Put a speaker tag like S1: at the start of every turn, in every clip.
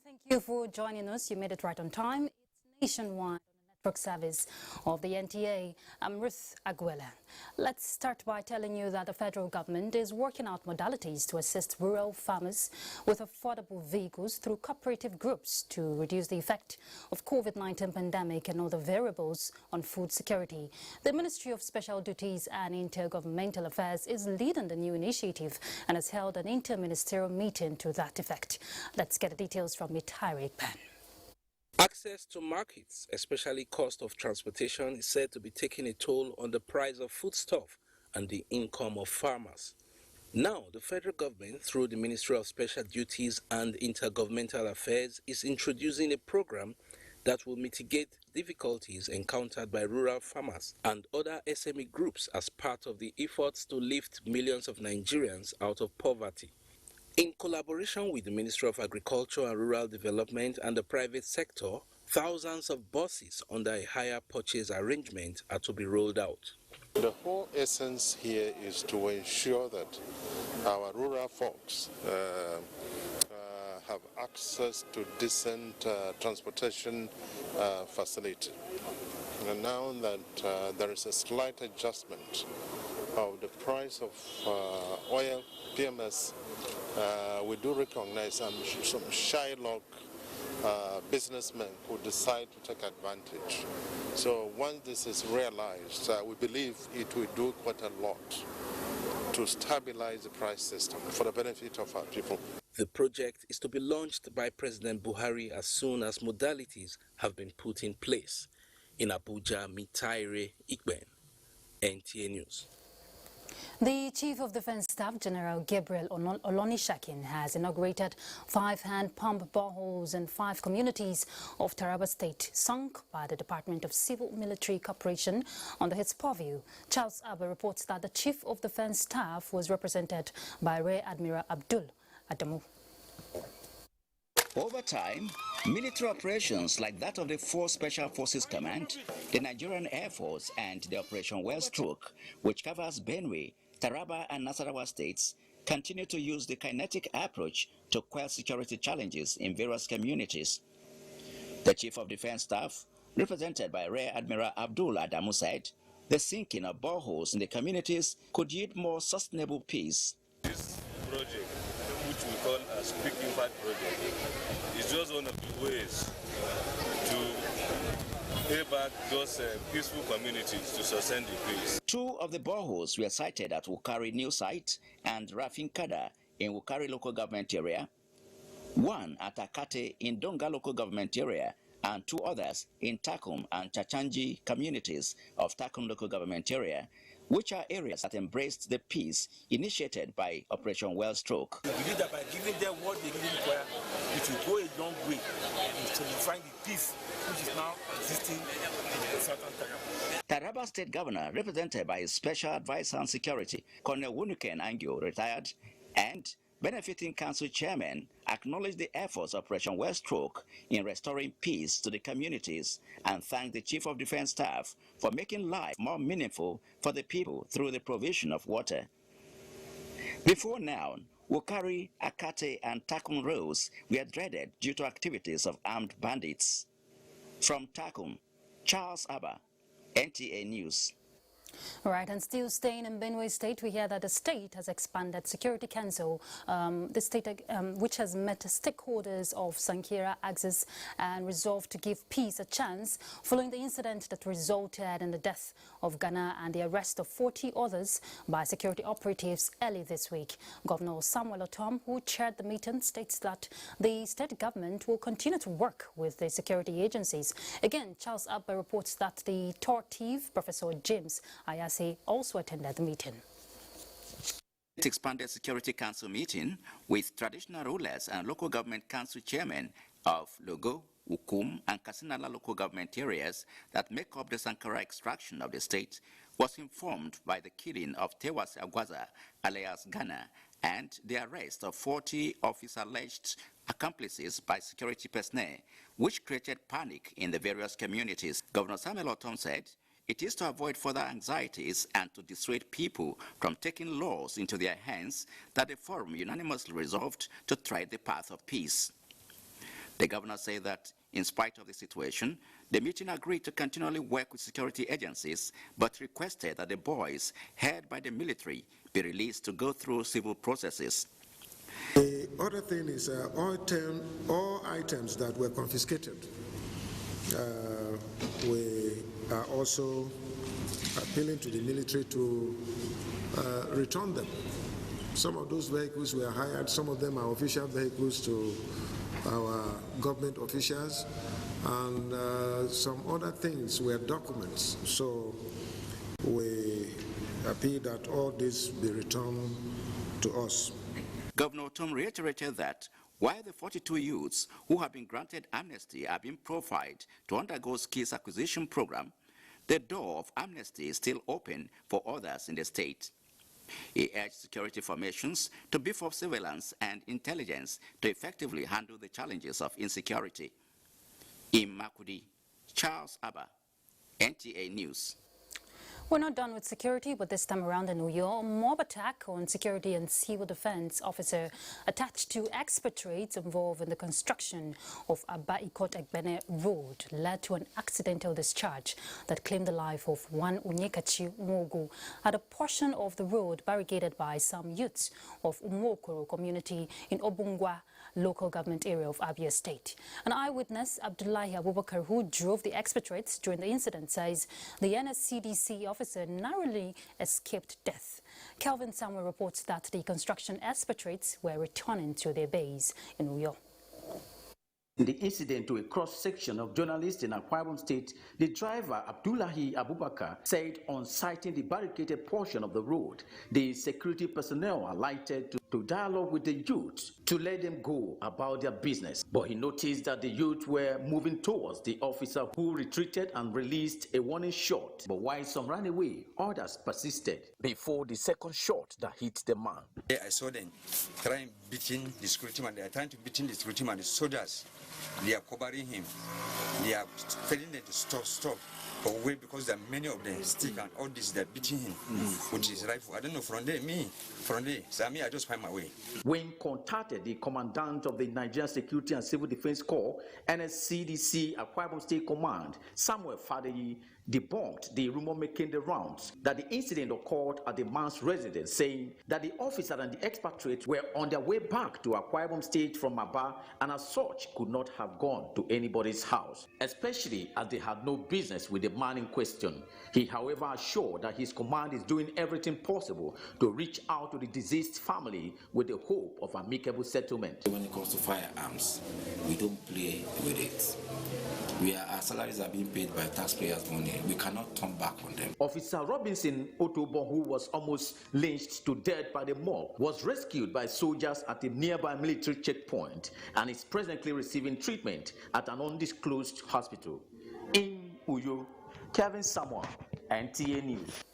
S1: Thank you for joining us. You made it right on time. It's Nationwide on the network service of the NTA. I'm Ruth Aguele. Let's start by telling you that the federal government is working out modalities to assist rural farmers with affordable vehicles through cooperative groups to reduce the effect of COVID-19 pandemic and other variables on food security. The Ministry of Special Duties and Intergovernmental Affairs is leading the new initiative and has held an inter-ministerial meeting to that effect. Let's get the details from Mitari Pan.
S2: Access to markets, especially cost of transportation, is said to be taking a toll on the price of foodstuff and the income of farmers. Now, the federal government, through the Ministry of Special Duties and Intergovernmental Affairs, is introducing a program that will mitigate difficulties encountered by rural farmers and other SME groups as part of the efforts to lift millions of Nigerians out of poverty. In collaboration with the Ministry of Agriculture and Rural Development and the private sector, thousands of buses under a hire purchase arrangement are to be rolled out.
S3: The whole essence here is to ensure that our rural folks have access to decent transportation facility. And now that there is a slight adjustment of the price of oil, PMS, we do recognize some Shylock businessmen who decide to take advantage. So once this is realized, we believe it will do quite a lot to stabilize the price system for the benefit of our people.
S2: The project is to be launched by President Buhari as soon as modalities have been put in place. In Abuja, Mitaire Ikben, NTA News.
S1: The Chief of Defense Staff, General Gabriel Olonishakin, has inaugurated 5 hand pump boreholes in 5 communities of Taraba State, sunk by the Department of Civil Military Cooperation under his purview. Charles Abba reports that the Chief of Defense Staff was represented by Rear Admiral Abdul Adamu.
S4: Over time, military operations like that of the 4 Special Forces Command, the Nigerian Air Force and the Operation Wellstroke, which covers Benue, Taraba and Nasarawa states, continue to use the kinetic approach to quell security challenges in various communities. The Chief of Defense Staff, represented by Rear Admiral Abdul Adamu, said the sinking of boreholes in the communities could yield more sustainable peace.
S5: This project, which we call a Quick Impact Project, is just one of the ways to pay back those peaceful communities to sustain the peace. 2
S4: of the boreholes were sited at Wukari New Site and Rafin Kada in Wukari Local Government Area, 1 at Akate in Donga Local Government Area, and 2 others in Takum and Chachanji communities of Takum Local Government Area, which are areas that embraced the peace initiated by Operation Wellstroke.
S5: We believe that by giving them what they really require, it will go a long way to find the peace which is now existing in the southern Taraba.
S4: Taraba State Governor, represented by his Special Advisor on Security, Colonel Wunuken Angio, retired, and Benefiting Council Chairman, acknowledged the efforts of Operation Wellstroke in restoring peace to the communities and thanked the Chief of Defense Staff for making life more meaningful for the people through the provision of water. Before now, Wukari, Akate and Takum roads were dreaded due to activities of armed bandits. From Takum, Charles Abba, NTA News.
S1: All right, and still staying in Benue State, we hear that the state has expanded Security Council, which has met stakeholders of Sankira axis and resolved to give peace a chance following the incident that resulted in the death of Ghana and the arrest of 40 others by security operatives early this week. Governor Samuel Otom, who chaired the meeting, states that the state government will continue to work with the security agencies. Again, Charles Abba reports that the tort thief, Professor James Ayase, also attended the meeting.
S4: It expanded Security Council meeting with traditional rulers and local government council chairmen of Logo, Ukum, and Kasinala local government areas that make up the Sankara extraction of the state was informed by the killing of Tewasi Agwaza, alias Ghana, and the arrest of 40 of his alleged accomplices by security personnel, which created panic in the various communities. Governor Samuel Ortom said it is to avoid further anxieties and to dissuade people from taking laws into their hands that the forum unanimously resolved to tread the path of peace. The governor said that in spite of the situation, the meeting agreed to continually work with security agencies, but requested that the boys held by the military be released to go through civil processes.
S6: The other thing is all items that were confiscated, we are also appealing to the military to return them. Some of those vehicles were hired, some of them are official vehicles to our government officials, and some other things were documents. So we appeal that all this be returned to us.
S4: Governor Tom reiterated that while the 42 youths who have been granted amnesty are being profiled to undergo skills acquisition program, the door of amnesty is still open for others in the state. He urged security formations to beef up surveillance and intelligence to effectively handle the challenges of insecurity. In Makudi, Charles Abba, NTA News.
S1: We're not done with security, but this time around in Uyo, a mob attack on security and civil defense officer attached to expatriates involved in the construction of Aguele Road led to an accidental discharge that claimed the life of one Onyekachi Nwogu at a portion of the road barricaded by some youths of Umokoro community in Obungwa local government area of Abia State. An eyewitness, Abdullahi Abubakar, who drove the expatriates during the incident, says the NSCDC officer narrowly escaped death. Kelvin Samuel reports that the construction expatriates were returning to their base in Uyo.
S7: In the incident to a cross-section of journalists in Akwa Ibom State, the driver, Abdullahi Abubakar, said on sighting the barricaded portion of the road, the security personnel alighted to dialogue with the youth to let them go about their business. But he noticed that the youth were moving towards the officer, who retreated and released a warning shot. But while some ran away, others persisted before the second shot that hit the man.
S8: I saw them trying beating the security man. They are trying to beat the security man. The soldiers, they are covering him. They are telling them to stop. But wait, because there are many of them stick and all this, they're beating him with his rifle. I don't know, from there, so I just find my way.
S7: When contacted, the commandant of the Nigerian Security and Civil Defense Corps, NSCDC Akwa Ibom State Command, Samuel Fadeyi, debunked the rumor making the rounds that the incident occurred at the man's residence, saying that the officer and the expatriates were on their way back to Akwa Ibom State from Aba, and as such could not have gone to anybody's house, especially as they had no business with the man in question. He, however, assured that his command is doing everything possible to reach out to the deceased family with the hope of amicable settlement.
S9: When it comes to firearms, we don't play with it. Our salaries are being paid by taxpayers' money. We cannot turn back on them.
S7: Officer Robinson Otobo, who was almost lynched to death by the mob, was rescued by soldiers at a nearby military checkpoint and is presently receiving treatment at an undisclosed hospital. In Uyo, Kevin Samuel, NTA News.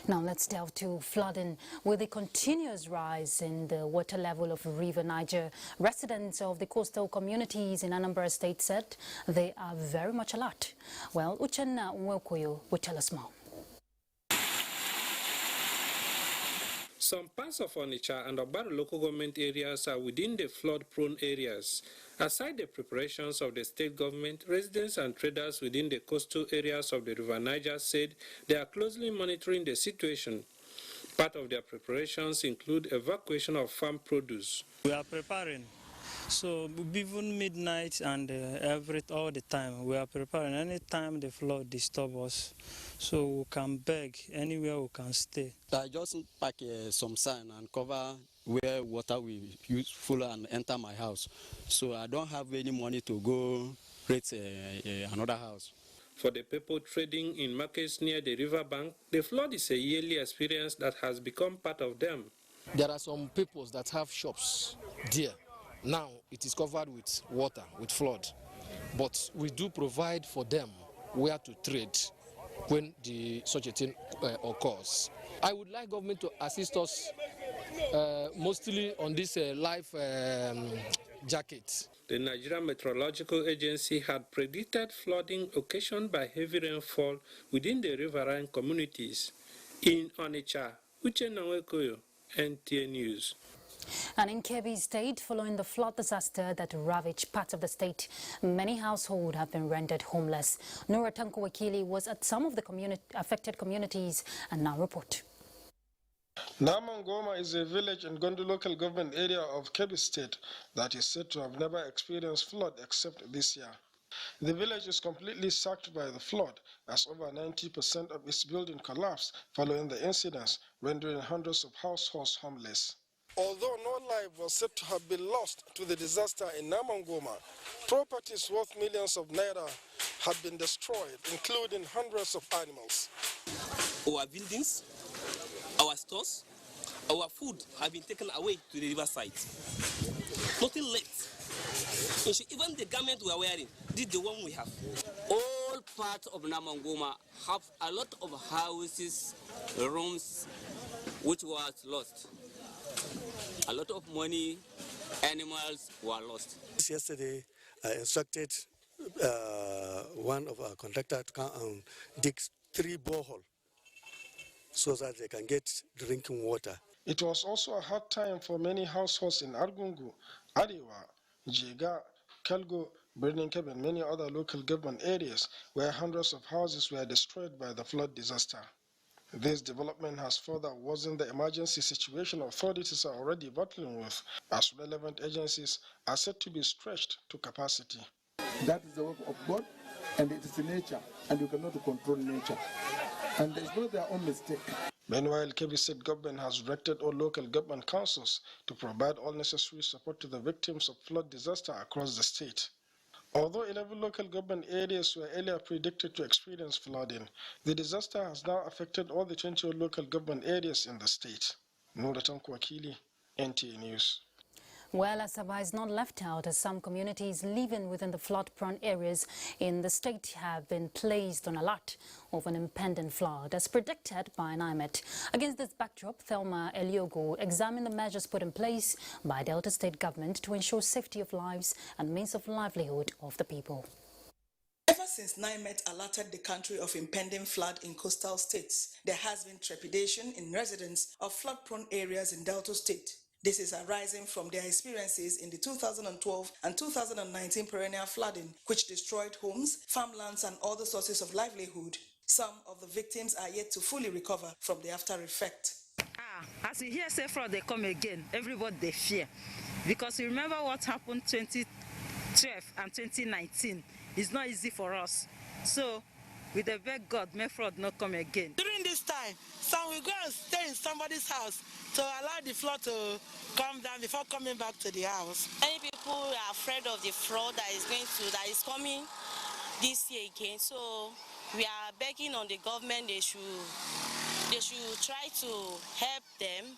S1: Now let's delve to flooding. With the continuous rise in the water level of River Niger, residents of the coastal communities in Anambra State said they are very much alert. Well, Uchenna Nwokoyo will tell us more.
S10: Some parts of Onitsha and Obaro local government areas are within the flood-prone areas. Aside the preparations of the state government, residents and traders within the coastal areas of the River Niger said they are closely monitoring the situation. Part of their preparations include evacuation of farm produce.
S11: We are preparing. So even midnight and all the time, we are preparing. Anytime the flood disturbs us, so we can beg anywhere we can stay.
S12: I just pack some sand and cover where water will use full and enter my house. So I don't have any money to go rent another house.
S10: For the people trading in markets near the riverbank, the flood is a yearly experience that has become part of them.
S13: There are some people that have shops there. Now it is covered with water, with flood. But we do provide for them where to trade when such a thing occurs. I would like government to assist us mostly on this life jacket.
S10: The Nigerian Meteorological Agency had predicted flooding occasioned by heavy rainfall within the riverine communities. In Onitsha, Uche Nawekoyo, NTA News.
S1: And in Kebbi State, following the flood disaster that ravaged parts of the state, many households have been rendered homeless. Nura Tanko Wakili was at some of the affected communities and now report.
S6: Namangoma is a village in Gondo local government area of Kebbi State that is said to have never experienced flood except this year. The village is completely sacked by the flood, as over 90% of its building collapsed following the incidents, rendering hundreds of households homeless. Although no life was said to have been lost to the disaster in Namangoma, properties worth millions of naira had been destroyed, including hundreds of animals.
S14: Our buildings, our stores, our food have been taken away to the riverside. Nothing left. Even the garment we are wearing, this is the one we have. All parts of Namangoma have a lot of houses, rooms, which was lost. A lot of money, animals were lost.
S15: Yesterday, I instructed one of our contractors to come and dig 3 boreholes so that they can get drinking water.
S6: It was also a hard time for many households in Argungu, Arewa, Jega, Kalgo, Birnin Kebbi, and many other local government areas where hundreds of houses were destroyed by the flood disaster. This development has further worsened the emergency situation authorities are already battling with, as relevant agencies are said to be stretched to capacity.
S16: That is the work of God, and it is nature, and you cannot control nature. And it's not their own mistake.
S6: Meanwhile, Kebbi State government has directed all local government councils to provide all necessary support to the victims of flood disaster across the state. Although 11 local government areas were earlier predicted to experience flooding, the disaster has now affected all the 20 local government areas in the state. Nura Tanko Wakili, NTA News.
S1: Well, Asaba is not left out, as some communities living within the flood-prone areas in the state have been placed on alert of an impending flood, as predicted by NIMET. Against this backdrop, Thelma Eliogo examined the measures put in place by Delta State government to ensure safety of lives and means of livelihood of the people.
S17: Ever since NIMET alerted the country of impending flood in coastal states, there has been trepidation in residents of flood-prone areas in Delta State. This is arising from their experiences in the 2012 and 2019 perennial flooding, which destroyed homes, farmlands, and other sources of livelihood. Some of the victims are yet to fully recover from the after effect.
S18: As you hear say flood, they come again, everybody they fear. Because you remember what happened 2012 and 2019. It's not easy for us. So, with the beg God, may flood not come again.
S19: During this time, some will go and stay in somebody's house to allow the flood to come down before coming back to the house.
S20: Many people are afraid of the flood that is coming this year again. So we are begging on the government they should try to help them.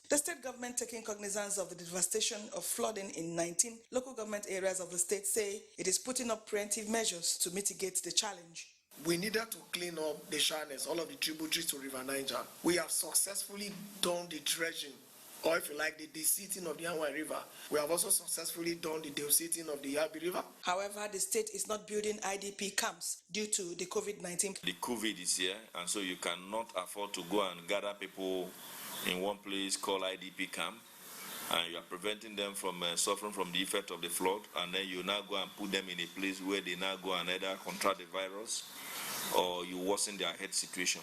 S17: The state government, taking cognizance of the devastation of flooding in 19 local government areas of the state, say it is putting up preemptive measures to mitigate the challenge.
S21: We needed to clean up the channels, all of the tributaries to River Niger. We have successfully done the dredging, or if you like, the deseating of the Anwa River. We have also successfully done the deseating of the Yabi River.
S17: However, the state is not building IDP camps due to the COVID-19.
S22: The COVID is here, and so you cannot afford to go and gather people in one place called IDP camp, and you are preventing them from suffering from the effect of the flood, and then you now go and put them in a place where they now go and either contract the virus or you worsen their health situation,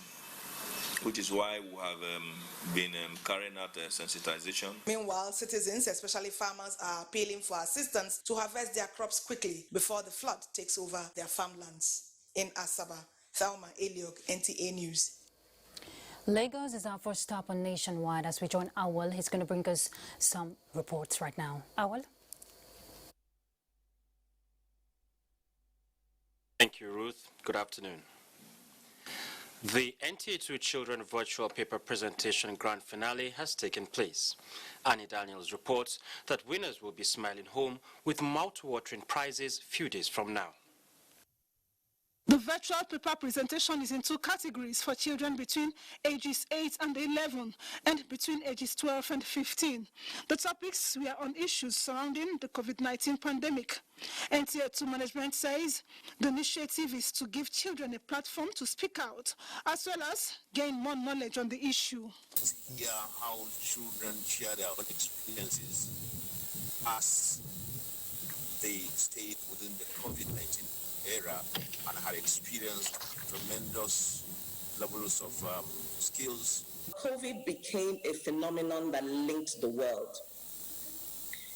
S22: which is why we have been carrying out sensitization.
S17: Meanwhile, citizens, especially farmers, are appealing for assistance to harvest their crops quickly before the flood takes over their farmlands. In Asaba, Thelma Eliog, NTA News.
S1: Lagos is our first stop on Nationwide. As we join Aguele, he's going to bring us some reports right now. Aguele?
S23: Thank you, Ruth. Good afternoon. The NTA2 Children Virtual Paper Presentation Grand Finale has taken place. Annie Daniels reports that winners will be smiling home with mouth-watering prizes few days from now.
S2: The virtual paper presentation is in two categories for children between ages 8 and 11 and between ages 12 and 15. The topics were on issues surrounding the COVID-19 pandemic. NTA 2 management says the initiative is to give children a platform to speak out as well as gain more knowledge on the issue.
S3: Hear how children share their own experiences as they stayed within the COVID-19 era and had experienced tremendous levels of skills.
S5: COVID became a phenomenon that linked the world.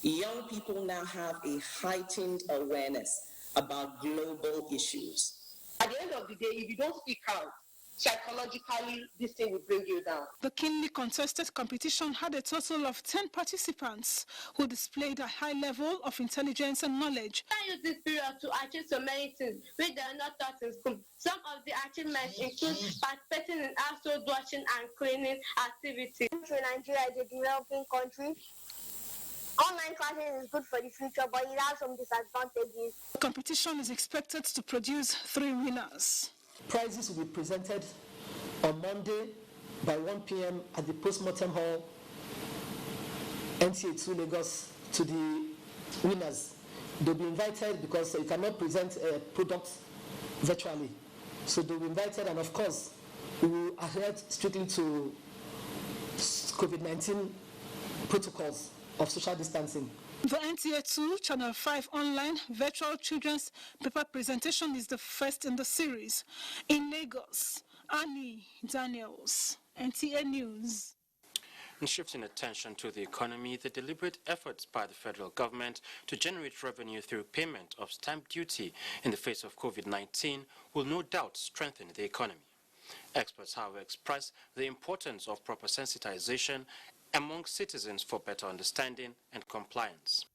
S5: Young people now have a heightened awareness about global issues.
S24: At the end of the day, if you don't speak out, psychologically, this thing will bring you down.
S2: The keenly contested competition had a total of 10 participants who displayed a high level of intelligence and knowledge.
S25: I use this period to achieve so many things which they are not taught in school. Some of the achievements include participating in household washing and cleaning activities.
S26: Nigeria is a developing country. Online classes is good for the future, but it has some disadvantages.
S2: The competition is expected to produce 3 winners.
S27: Prizes will be presented on Monday by 1 p.m. at the Postmortem Hall, NTA 2 Lagos, to the winners. They'll be invited because you cannot present a product virtually. So they'll be invited, and of course, we will adhere strictly to COVID-19 protocols of social distancing.
S2: The NTA 2 Channel 5 online virtual children's paper presentation is the first in the series. In Lagos, Annie Daniels, NTA News.
S23: And shifting attention to the economy, the deliberate efforts by the federal government to generate revenue through payment of stamp duty in the face of COVID-19 will no doubt strengthen the economy. Experts, however, express the importance of proper sensitization among citizens for better understanding and compliance.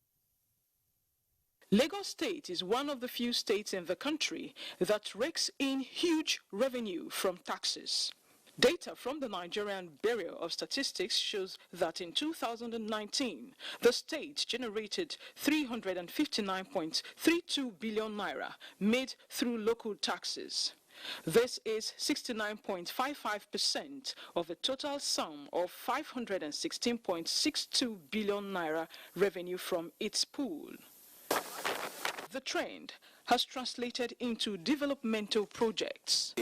S28: Lagos State is one of the few states in the country that rakes in huge revenue from taxes. Data from the Nigerian Bureau of Statistics shows that in 2019, the state generated 359.32 billion naira made through local taxes. This is 69.55% of the total sum of 516.62 billion naira revenue from its pool. The trend has translated into developmental projects.
S29: A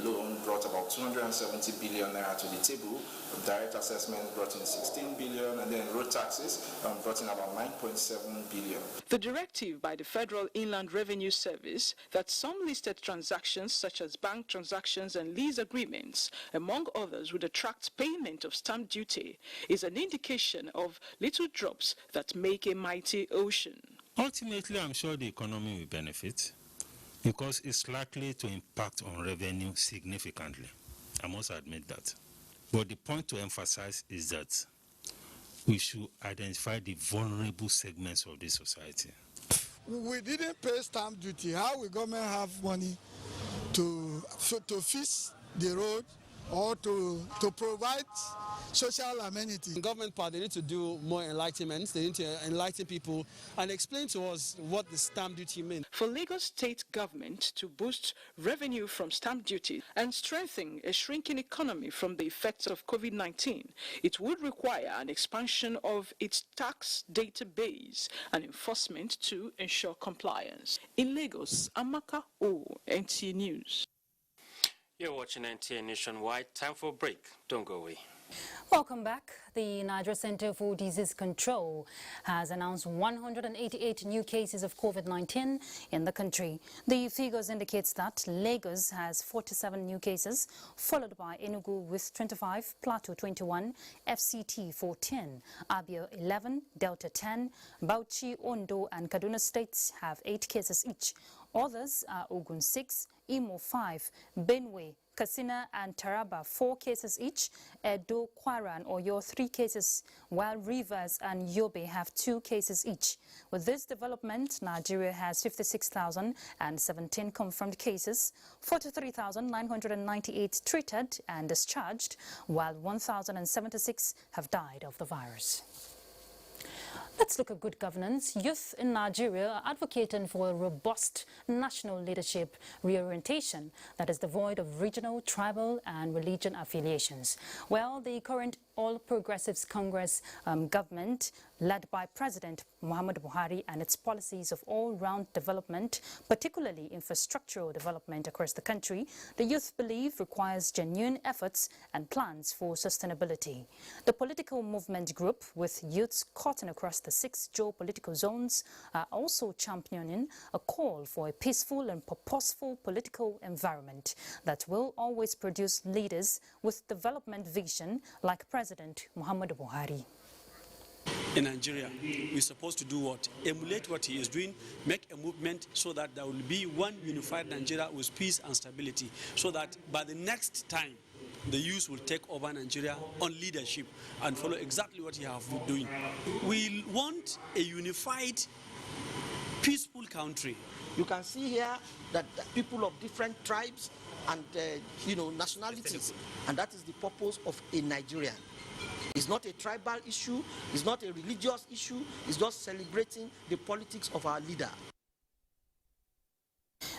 S29: loan brought about 270 billion naira to the table. Direct assessment brought in 16 billion, and then road taxes brought in about 9.7 billion.
S28: The directive by the Federal Inland Revenue Service that some listed transactions such as bank transactions and lease agreements, among others, would attract payment of stamp duty is an indication of little drops that make a mighty ocean.
S30: Ultimately, I'm sure the economy will benefit because it's likely to impact on revenue significantly. I must admit that. But the point to emphasize is that we should identify the vulnerable segments of this society.
S31: We didn't pay stamp duty. How will government have money to fix the road or to provide social amenities?
S12: The government part, they need to do more enlightenment. They need to enlighten people and explain to us what the stamp duty means.
S28: For Lagos State government to boost revenue from stamp duty and strengthen a shrinking economy from the effects of COVID-19, it would require an expansion of its tax database and enforcement to ensure compliance. In Lagos, Amaka O, NTA News.
S23: You're watching NTA Nationwide. Time for a break. Don't go away.
S1: Welcome back. The Nigeria Center for Disease Control has announced 188 new cases of COVID-19 in the country. The figures indicate that Lagos has 47 new cases, followed by Enugu with 25, Plateau 21, FCT 14, Abia 11, Delta 10, Bauchi, Ondo and Kaduna states have 8 cases each. Others are Ogun 6, Imo 5, Benue, Katsina and Taraba 4 cases each, Edo, Kwara and Oyo 3 cases, while Rivers and Yobe have 2 cases each. With this development, Nigeria has 56,017 confirmed cases, 43,998 treated and discharged, while 1,076 have died of the virus. Let's look at good governance. Youth in Nigeria are advocating for a robust national leadership reorientation that is devoid of regional, tribal and religion affiliations. Well, the current All Progressives Congress government, led by President Muhammadu Buhari, and its policies of all-round development, particularly infrastructural development across the country, the youth believe requires genuine efforts and plans for sustainability. The political movement group, with youths cutting across the 6 geopolitical zones, are also championing a call for a peaceful and purposeful political environment that will always produce leaders with development vision like President Muhammadu Buhari.
S4: In Nigeria, we're supposed to do what? Emulate what he is doing, make a movement so that there will be one unified Nigeria with peace and stability, so that by the next time, the youth will take over Nigeria on leadership and follow exactly what he has been doing. We want a unified, peaceful country.
S6: You can see here that people of different tribes and nationalities, and that is the purpose of a Nigerian. It's not a tribal issue, it's not a religious issue, it's just celebrating the politics of our leader.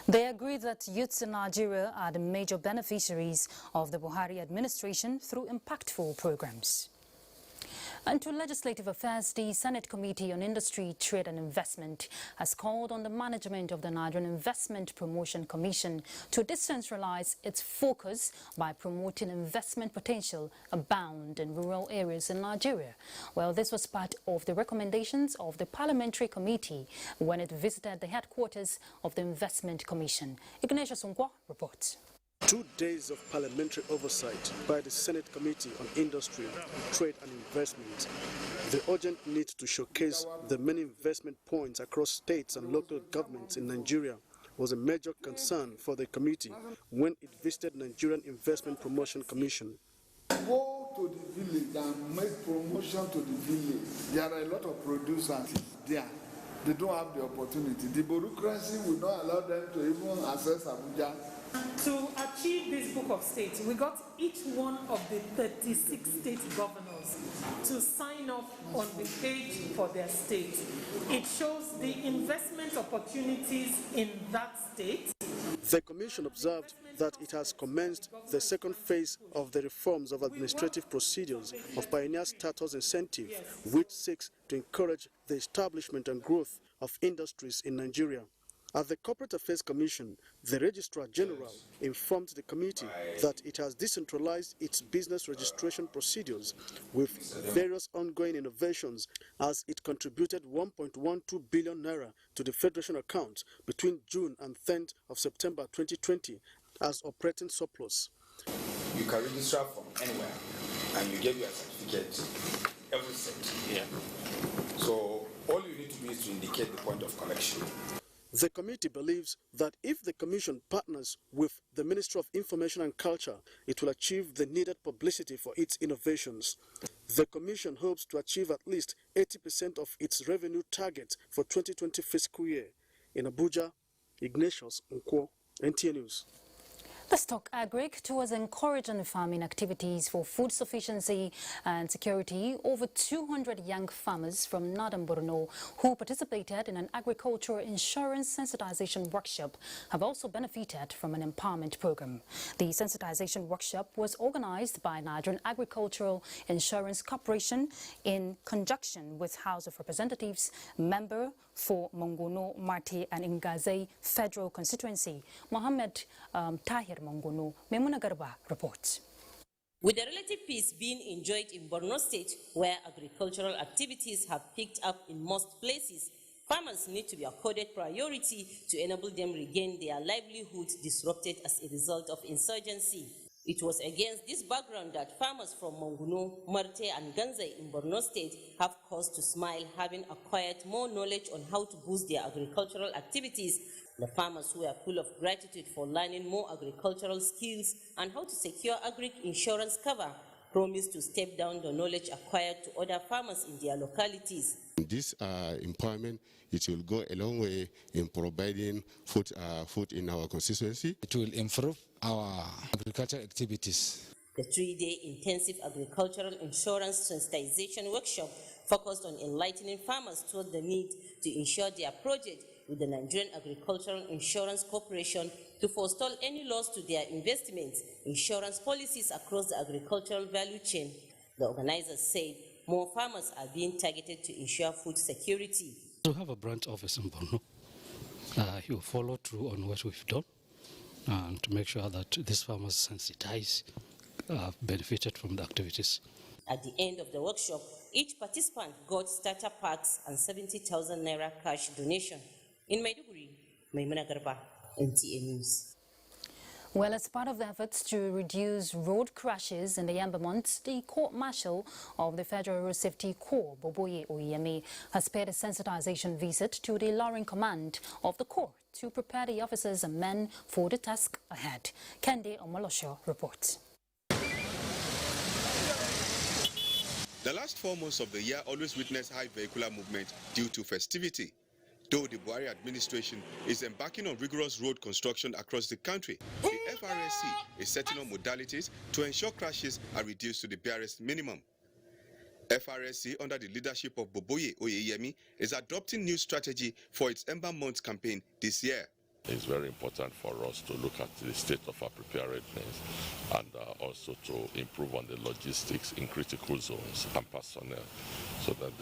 S1: They agree that youths in Nigeria are the major beneficiaries of the Buhari administration through impactful programs. And to Legislative Affairs, the Senate Committee on Industry, Trade and Investment has called on the management of the Nigerian Investment Promotion Commission to decentralize its focus by promoting investment potential abound in rural areas in Nigeria. Well, this was part of the recommendations of the Parliamentary Committee when it visited the headquarters of the Investment Commission. Ignatius Unkwa reports.
S7: 2 days of parliamentary oversight by the Senate Committee on Industry, Trade and Investment. The urgent need to showcase the many investment points across states and local governments in Nigeria was a major concern for the committee when it visited Nigerian Investment Promotion Commission.
S31: Go to the village and make promotion to the village. There are a lot of producers there. They don't have the opportunity. The bureaucracy will not allow them to even access Abuja.
S8: To achieve this book of states, we got each one of the 36 state governors to sign off on the page for their state. It shows the investment opportunities in that state.
S7: The Commission observed that it has commenced the second phase of the reforms of administrative procedures of Pioneer Status Incentive, which seeks to encourage the establishment and growth of industries in Nigeria. At the Corporate Affairs Commission, the Registrar General informed the committee that it has decentralized its business registration procedures with various ongoing innovations as it contributed 1.12 billion naira to the Federation account between June and 10th of September 2020 as operating surplus.
S9: You can register from anywhere and you get your certificate every state. Yeah. So all you need to do is to indicate the point of collection.
S7: The committee believes that if the Commission partners with the Ministry of Information and Culture, it will achieve the needed publicity for its innovations. The Commission hopes to achieve at least 80% of its revenue target for 2020 fiscal year. In Abuja, Ignatius Unkwa, NTA News.
S1: Let's talk agric. Towards encouraging farming activities for food sufficiency and security, over 200 young farmers from northern Borno who participated in an agricultural insurance sensitization workshop have also benefited from an empowerment program. The sensitization workshop was organized by Nigerian Agricultural Insurance Corporation in conjunction with House of Representatives member for Mongono, Marte and Ngaze Federal Constituency. Mohammed Tahir Mongono, Memuna Garba reports.
S10: With the relative peace being enjoyed in Borno State, where agricultural activities have picked up in most places, farmers need to be accorded priority to enable them regain their livelihoods disrupted as a result of insurgency. It was against this background that farmers from Mongono, Marte and Ganzai in Borno State have cause to smile, having acquired more knowledge on how to boost their agricultural activities. The farmers, who are full of gratitude for learning more agricultural skills and how to secure agri insurance cover, promise to step down the knowledge acquired to other farmers in their localities.
S11: This empowerment, it will go a long way in providing food in our constituency.
S13: It will improve our agricultural activities.
S10: The 3-day intensive agricultural insurance sensitization workshop focused on enlightening farmers toward the need to insure their project with the Nigerian Agricultural Insurance Corporation to forestall any loss to their investments, insurance policies across the agricultural value chain. The organizers said more farmers are being targeted to ensure food security.
S3: We have a branch office in Borno. He will follow through on what we've done and to make sure that these farmers sensitized, benefited from the activities.
S10: At the end of the workshop, each participant got starter packs and 70,000 naira cash donation. In Maiduguri, Maimuna Garba, NTA News.
S1: Well, as part of the efforts to reduce road crashes in the Yamba months, the court-martial of the Federal Road Safety Corps, Boboye Oyemi, has paid a sensitization visit to the lowering command of the Corps to prepare the officers and men for the task ahead. Kende Omolosho reports.
S5: The last 4 months of the year always witness high vehicular movement due to festivity. Though the Buhari administration is embarking on rigorous road construction across the country, the FRSC is setting on modalities to ensure crashes are reduced to the barest minimum. FRSC, under the leadership of Boboye Oyeyemi, is adopting new strategy for its Ember Month campaign this year.
S14: It's very important for us to look at the state of our preparedness and also to improve on the logistics in critical zones and personnel, so that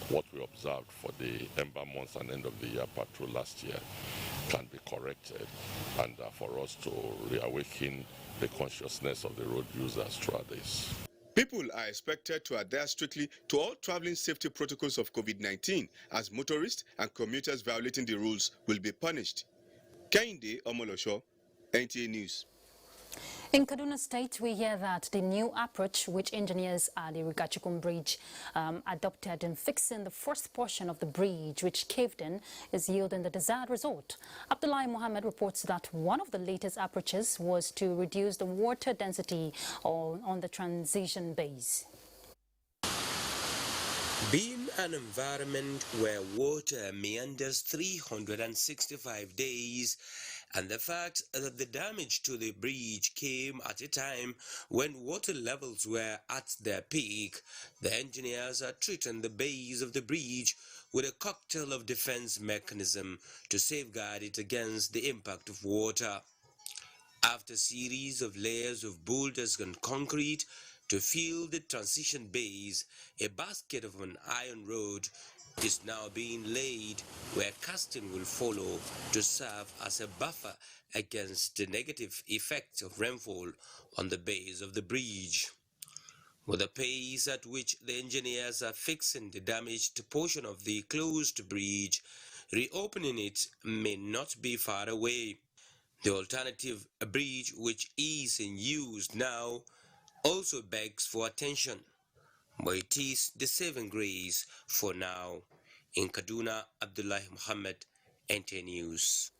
S14: what we observed for the Ember Month and end of the year patrol last year can be corrected, and for us to reawaken the consciousness of the road users throughout this.
S5: People are expected to adhere strictly to all traveling safety protocols of COVID-19, as motorists and commuters violating the rules will be punished. Kende Omolosho, NTA News.
S1: In Kaduna State, we hear that the new approach which engineers at the Rigachukun Bridge adopted in fixing the first portion of the bridge which caved in is yielding the desired result. Abdullahi Mohammed reports that one of the latest approaches was to reduce the water density on the transition bays.
S15: Being an environment where water meanders 365 days, and the fact that the damage to the bridge came at a time when water levels were at their peak, the engineers are treating the base of the bridge with a cocktail of defense mechanism to safeguard it against the impact of water. After a series of layers of boulders and concrete to fill the transition base, a basket of an iron rod is now being laid where casting will follow to serve as a buffer against the negative effects of rainfall on the base of the bridge. With the pace at which the engineers are fixing the damaged portion of the closed bridge, reopening it may not be far away. The alternative bridge, which is in use now, also begs for attention, but it is the saving grace for now. In Kaduna, Abdullahi Muhammad, NTA News.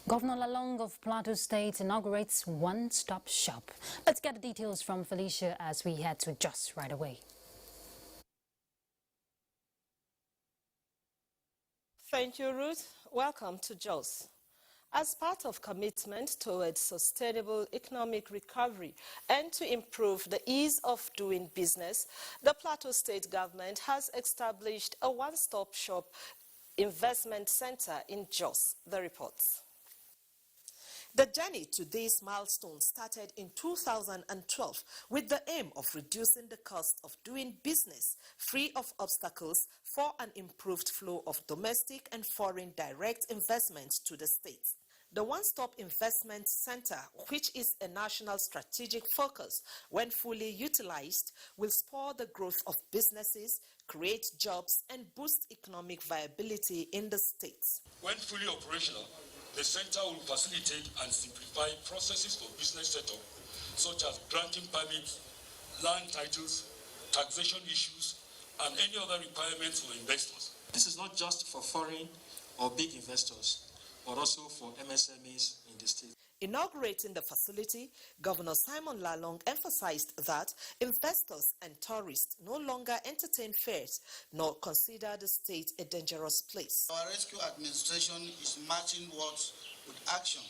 S1: Governor Lalong of Plateau State inaugurates one-stop shop. Let's get the details from Felicia as we head to Jos right away.
S16: Thank you, Ruth. Welcome to Jos. As part of commitment towards sustainable economic recovery and to improve the ease of doing business, the Plateau State government has established a one-stop shop investment center in Jos. The reports. The journey to this milestone started in 2012 with the aim of reducing the cost of doing business free of obstacles for an improved flow of domestic and foreign direct investments to the state. The One-Stop Investment Center, which is a national strategic focus when fully utilized, will spur the growth of businesses, create jobs, and boost economic viability in the state.
S17: When fully operational, the center will facilitate and simplify processes for business setup, such as granting permits, land titles, taxation issues, and any other requirements for investors.
S18: This is not just for foreign or big investors, but also for MSMEs in the state.
S16: Inaugurating the facility, Governor Simon Lalong emphasized that investors and tourists no longer entertain fears nor consider the state a dangerous place.
S19: Our rescue administration is matching words with action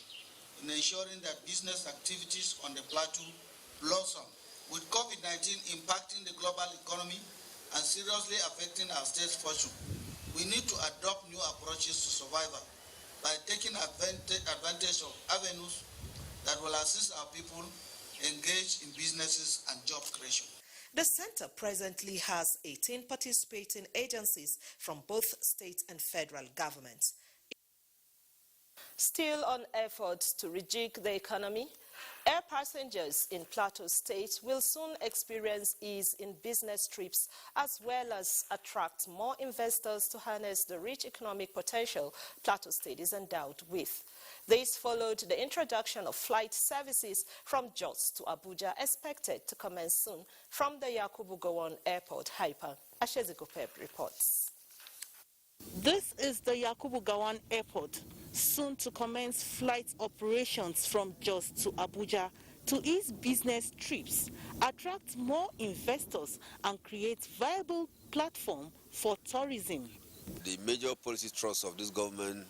S19: in ensuring that business activities on the plateau blossom. With COVID-19 impacting the global economy, and seriously affecting our state's fortune. We need to adopt new approaches to survival by taking advantage of avenues that will assist our people engage in businesses and job creation.
S16: The center presently has 18 participating agencies from both state and federal governments. Still on efforts to rejig the economy, air passengers in Plateau State will soon experience ease in business trips as well as attract more investors to harness the rich economic potential Plateau State is endowed with. This followed the introduction of flight services from Jos to Abuja, expected to commence soon from the Yakubu Gowon Airport. Hyper Asheziko Pep reports.
S2: This is the Yakubu Gowon Airport, soon to commence flight operations from Jos to Abuja to ease business trips, attract more investors and create viable platform for tourism.
S12: The major policy thrust of this government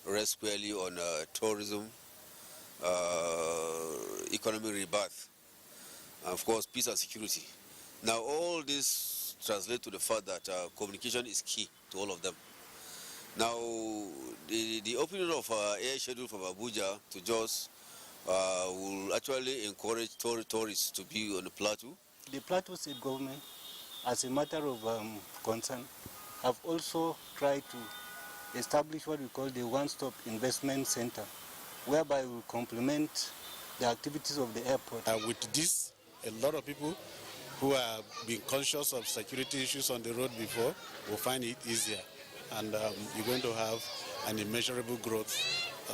S12: rests squarely on tourism, economic rebirth, and of course peace and security. Now all this translates to the fact that communication is key to all of them. Now the opening of air schedule from Abuja to Jos will actually encourage tourists to be on the plateau.
S20: The Plateau State government, as a matter of concern, have also tried to establish what we call the one-stop investment center, whereby we complement the activities of the airport.
S21: With this, a lot of people who have been conscious of security issues on the road before will find it easier. And you're going to have an immeasurable growth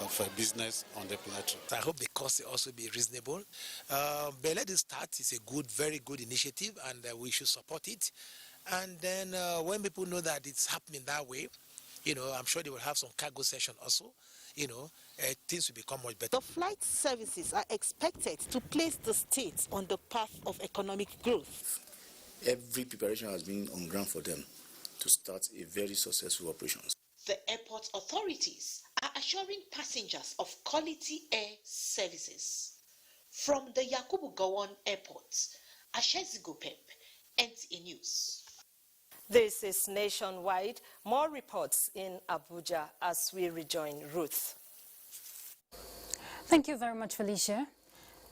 S21: for business on the plateau.
S22: I hope the cost will also be reasonable. But let it start. It's a very good initiative, and we should support it. And then when people know that it's happening that way, I'm sure they will have some cargo session also. Things will become much better.
S2: The flight services are expected to place the state on the path of economic growth.
S24: Every preparation has been on ground for them to start a very successful operation.
S25: The airport authorities are assuring passengers of quality air services. From the Yakubu Gowon Airport, Asheziko Pep, NTA News.
S16: This is Nationwide. More reports in Abuja as we rejoin Ruth.
S1: Thank you very much, Felicia.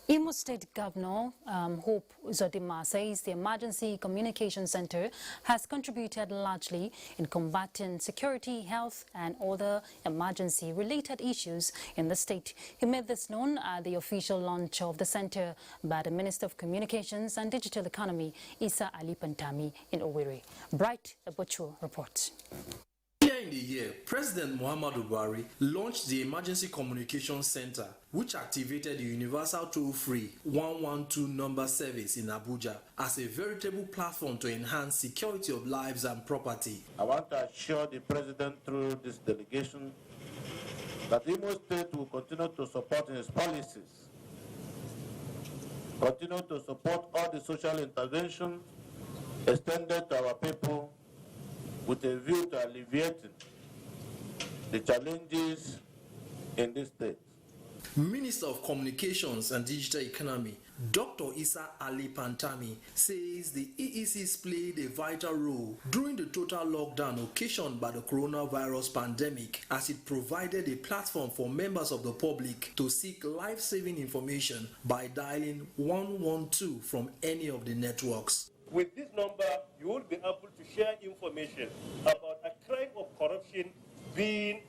S1: Imo State Governor Hope Uzodinma says the Emergency Communication Center has contributed largely in combating security, health and other emergency-related issues in the state. He made this known at the official launch of the center by the Minister of Communications and Digital Economy, Isa Ali Pantami, in Owerri. Bright Abuchu reports.
S26: Earlier in the year, President Muhammadu Buhari launched the Emergency Communication Center, which activated the Universal Toll-Free 112 number service in Abuja as a veritable platform to enhance security of lives and property.
S27: I want to assure the President through this delegation that Imo State will continue to support his policies, continue to support all the social interventions extended to our people with a view to alleviating the challenges in this state.
S26: Minister of Communications and Digital Economy, Dr. Isa Ali Pantami, says the EECs played a vital role during the total lockdown occasioned by the coronavirus pandemic, as it provided a platform for members of the public to seek life-saving information by dialing 112 from any of the networks.
S27: With this number, you will be able to share information about a crime of corruption being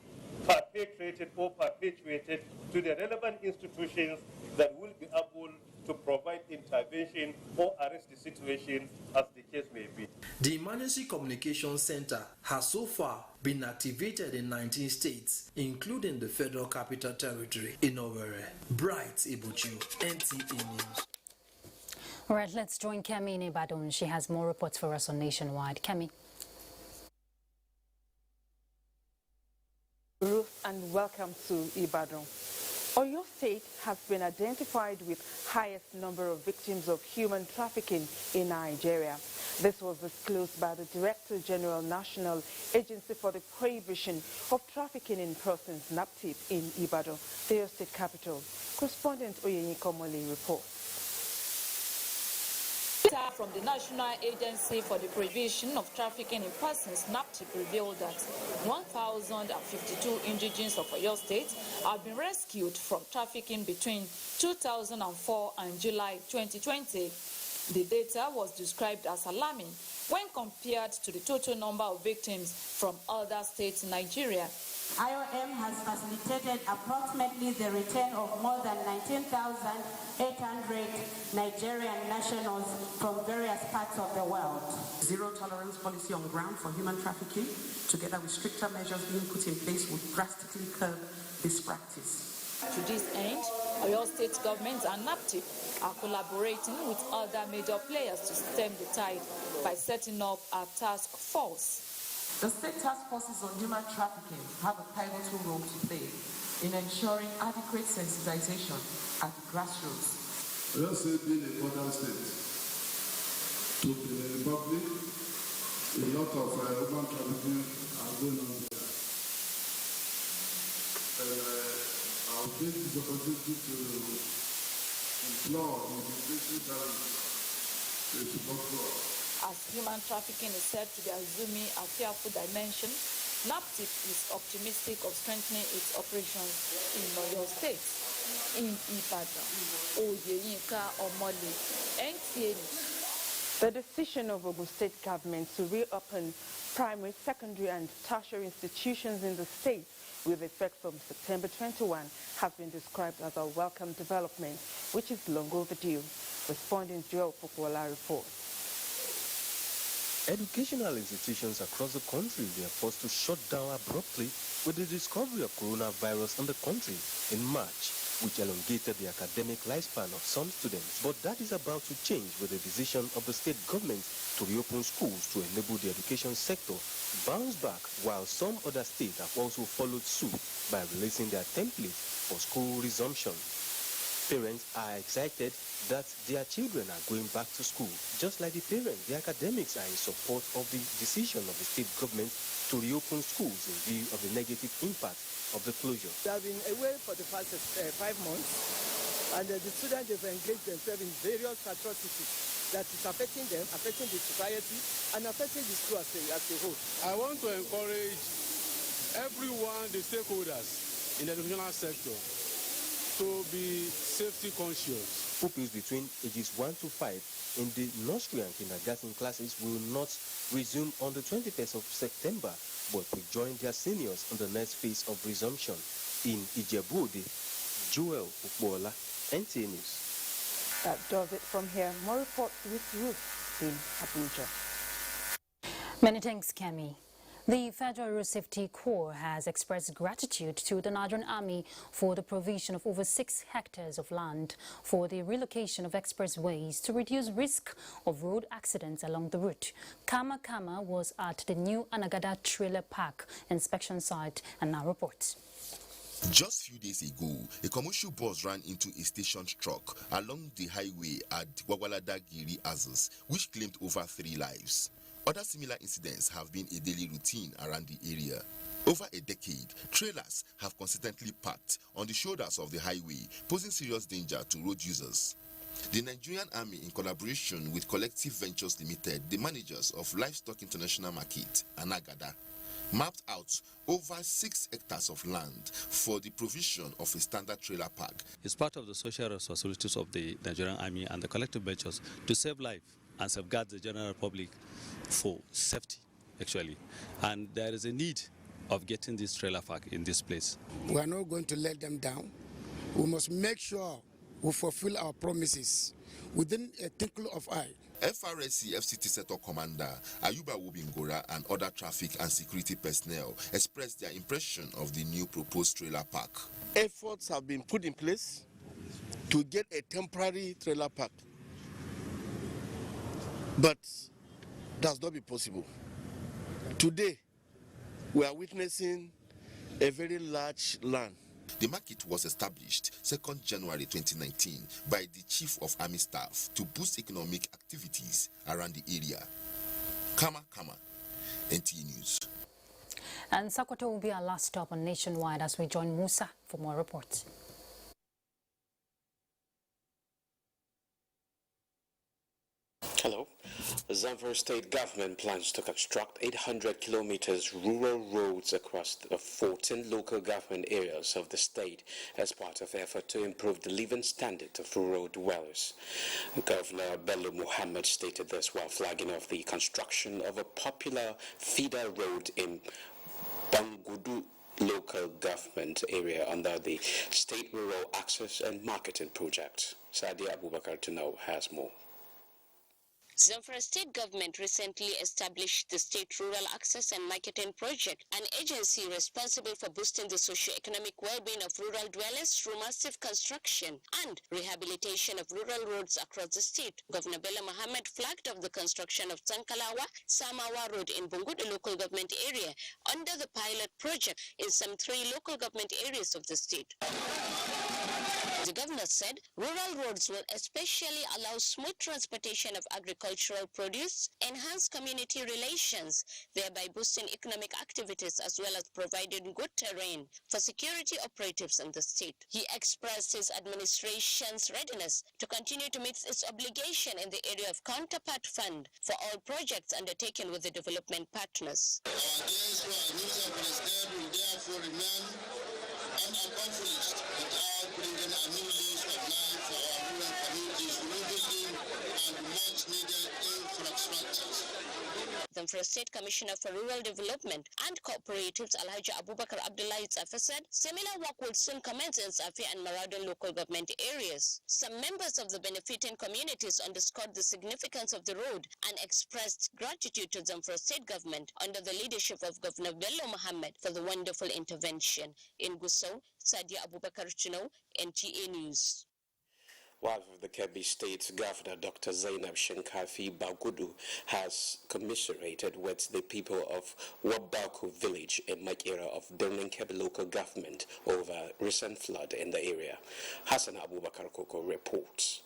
S27: perpetrated or perpetuated to the relevant institutions that will be able to provide intervention or arrest the situation as the case may be.
S26: The Emergency Communication Center has so far been activated in 19 states, including the Federal Capital Territory in Owerri. Bright Ibuchu, NTA News.
S1: All right, let's join Kemi in Ibadan. She has more reports for us on Nationwide. Kemi.
S29: Ruth, and welcome to Ibadan. Oyo State has been identified with highest number of victims of human trafficking in Nigeria. This was disclosed by the Director General National Agency for the Prohibition of Trafficking in Persons, NAPTIP, in Ibadan, the Oyo State capital. Correspondent Oyeyin Komole reports.
S4: Data from the National Agency for the Prevention of Trafficking in Persons, NAPTIP, revealed that 1,052 indigenes of Oyo State have been rescued from trafficking between 2004 and July 2020. The data was described as alarming when compared to the total number of victims from other states in Nigeria.
S6: IOM has facilitated approximately the return of more than 19,800 Nigerian nationals from various parts of the world.
S7: Zero tolerance policy on ground for human trafficking, together with stricter measures being put in place, would drastically curb this practice.
S4: To this end, Oyo State government and NAPTIP are collaborating with other major players to stem the tide by setting up a task force.
S7: The state task forces on human trafficking have a pivotal role to play in ensuring adequate sensitization at the grassroots.
S8: Oyo State being a border state to the Republic, a lot of human trafficking are going on there. And I'll take this opportunity to implore the immigration service to support us.
S4: As human trafficking is said to be assuming a fearful dimension, NAPTIP is optimistic of strengthening its operations in Oyo State. In Ibadan, Oyeyinka Omole, NTA News.
S29: The decision of Ogun State government to reopen primary, secondary and tertiary institutions in the state with effect from September 21 has been described as a welcome development, which is long overdue. Respondent Joel Popola reports.
S9: Educational institutions across the country were forced to shut down abruptly with the discovery of coronavirus in the country in March, which elongated the academic lifespan of some students. But that is about to change with the decision of the state government to reopen schools to enable the education sector to bounce back, while some other states have also followed suit by releasing their templates for school resumption. Parents are excited that their children are going back to school. Just like the parents, the academics are in support of the decision of the state government to reopen schools in view of the negative impact of the closure.
S11: They have been away for the past 5 months, and the students have engaged themselves in various atrocities that is affecting them, affecting the society, and affecting the school as a whole.
S8: I want to encourage everyone, the stakeholders in the educational sector, to be safety conscious.
S9: Pupils between ages 1 to 5 in the nursery and kindergarten classes will not resume on the 21st of September, but will join their seniors in the next phase of resumption. In Ijebu-Ode, Joel Ukbola, NTA News.
S29: That does it from here. More reports with Ruth in Abuja.
S1: Many thanks, Kemi. The Federal Road Safety Corps has expressed gratitude to the Nigerian Army for the provision of over 6 hectares of land for the relocation of expressways to reduce risk of road accidents along the route. Kama Kama was at the new Anagada Trailer Park inspection site and now reports.
S13: Just few days ago, a commercial bus ran into a stationed truck along the highway at Gwagwalada-Giri Azaz, which claimed over 3 lives. Other similar incidents have been a daily routine around the area. Over a decade, trailers have consistently parked on the shoulders of the highway, posing serious danger to road users. The Nigerian Army, in collaboration with Collective Ventures Limited, the managers of Livestock International Market, Anagada, mapped out over 6 hectares of land for the provision of a standard trailer park.
S3: It's part of the social responsibilities of the Nigerian Army and the Collective Ventures to save life and safeguard the general public for safety, actually. And there is a need of getting this trailer park in this place.
S23: We are not going to let them down. We must make sure we fulfill our promises within a twinkle of eye.
S13: FRSC FCT Sector Commander Ayuba Wobingora and other traffic and security personnel expressed their impression of the new proposed trailer park.
S28: Efforts have been put in place to get a temporary trailer park, but does not be possible. Today, we are witnessing a very large land.
S13: The market was established 2nd January 2019 by the Chief of Army Staff to boost economic activities around the area. Kama Kama, NTA News.
S1: And Sokoto will be our last stop on Nationwide as we join Musa for more reports.
S5: Hello. The Zamfara state government plans to construct 800 kilometers rural roads across the 14 local government areas of the state as part of effort to improve the living standard of rural dwellers. Governor Bello Muhammad stated this while flagging off the construction of a popular feeder road in Bangudu local government area under the State Rural Access and Marketing Project. Sadia Abubakar to know has more.
S10: Zamfara state government recently established the State Rural Access and Marketing Project, an agency responsible for boosting the socio-economic well-being of rural dwellers through massive construction and rehabilitation of rural roads across the state. Governor Bello Muhammad flagged off the construction of Tankalawa Samawa Road in Bungudu local government area under the pilot project in some 3 local government areas of the state. The governor said rural roads will especially allow smooth transportation of agricultural produce, enhance community relations, thereby boosting economic activities as well as providing good terrain for security operatives in the state. He expressed his administration's readiness to continue to meet its obligation in the area of counterpart fund for all projects undertaken with the development partners.
S12: Our gains for a new president will therefore remain unaccomplished without bringing a new lease of life for our rural communities, rebuilding and much needed infrastructures.
S10: Zamfara State Commissioner for Rural Development and Cooperatives Alhaji Abubakar Abdullahi Tsafe said similar work will soon commence in Safi and Maradon local government areas. Some members of the benefiting communities underscored the significance of the road and expressed gratitude to Zamfara State government under the leadership of Governor Bello Muhammad for the wonderful intervention. In Gusau, Sadia Abubakar Chino, NTA News.
S5: Wife of the Kebbi State Governor Dr. Zainab Shinkafi Bagudu has commiserated with the people of Wabaku village in Makera of Birnin Kebbi local government over recent flood in the area. Hassan Abubakar Koko reports.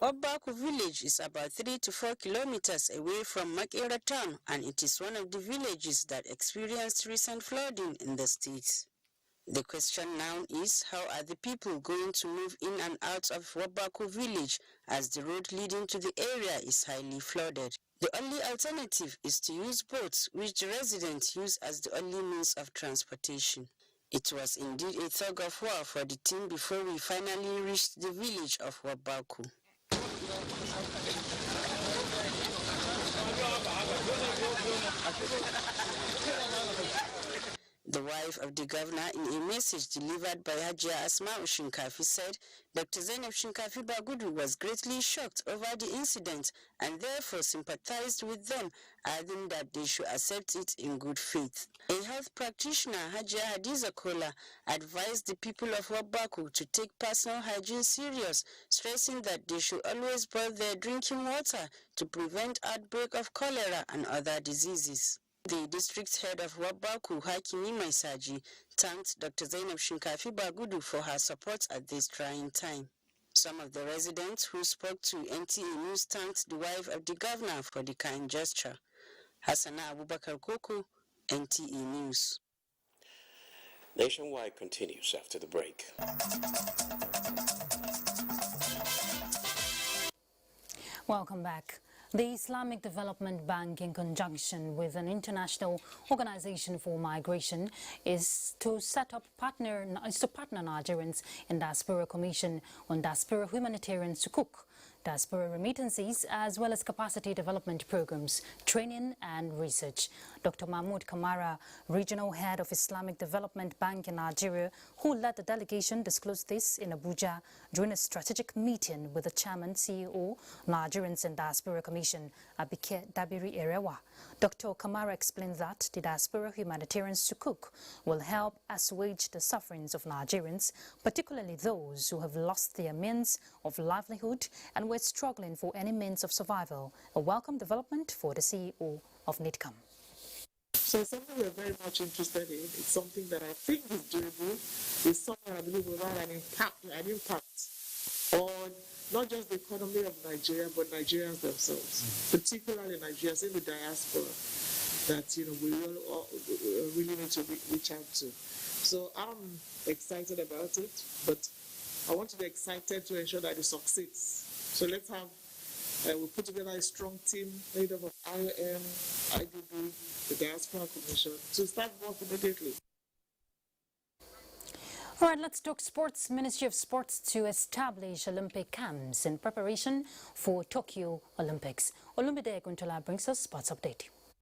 S14: Wabaku village is about 3 to 4 kilometers away from Makera town, and it is one of the villages that experienced recent flooding in the state. The question now is, how are the people going to move in and out of Wabaku village as the road leading to the area is highly flooded? The only alternative is to use boats, which the residents use as the only means of transportation. It was indeed a tug of war for the team before we finally reached the village of Wabaku. The wife of the governor, in a message delivered by Hajia Asma Shinkafi, said Dr. Zainab Shinkafi Bagudu was greatly shocked over the incident and therefore sympathized with them, adding that they should accept it in good faith. A health practitioner, Hajia Hadiza Kola, advised the people of Wabaku to take personal hygiene serious, stressing that they should always boil their drinking water to prevent outbreak of cholera and other diseases. The district head of Wabaku, Hakimi Maisaji, thanked Dr. Zainab Shinkafi Bagudu for her support at this trying time. Some of the residents who spoke to NTA News thanked the wife of the governor for the kind gesture. Hassana Abubakar Koko, NTA News.
S5: Nationwide continues after the break.
S1: Welcome back. The Islamic Development Bank, in conjunction with an international organization for migration, is to partner Nigerians in Diaspora Commission on Diaspora Humanitarian Sukuk, diaspora remittances, as well as capacity development programs, training and research. Dr. Mahmoud Kamara, Regional Head of Islamic Development Bank in Nigeria, who led the delegation, disclosed this in Abuja during a strategic meeting with the Chairman, CEO, Nigerians in Diaspora Commission, Abike Dabiri Erewa. Dr. Kamara explained that the Diaspora Humanitarian Sukuk will help assuage the sufferings of Nigerians, particularly those who have lost their means of livelihood and were struggling for any means of survival. A welcome development for the CEO of NIDCAM.
S7: So it's something we're very much interested in. It's something that I think is doable. It's something I believe will have an impact on not just the economy of Nigeria, but Nigerians themselves, particularly Nigerians in the diaspora, that we really need to reach out to. So I'm excited about it, but I want to be excited to ensure that it succeeds. So let's have We put together a strong team made up of IOM, IDB, the Diaspora Commission to start work immediately.
S1: All right, let's talk sports. Ministry of Sports to establish Olympic camps in preparation for Tokyo Olympics. Olumide Guntola brings us sports update.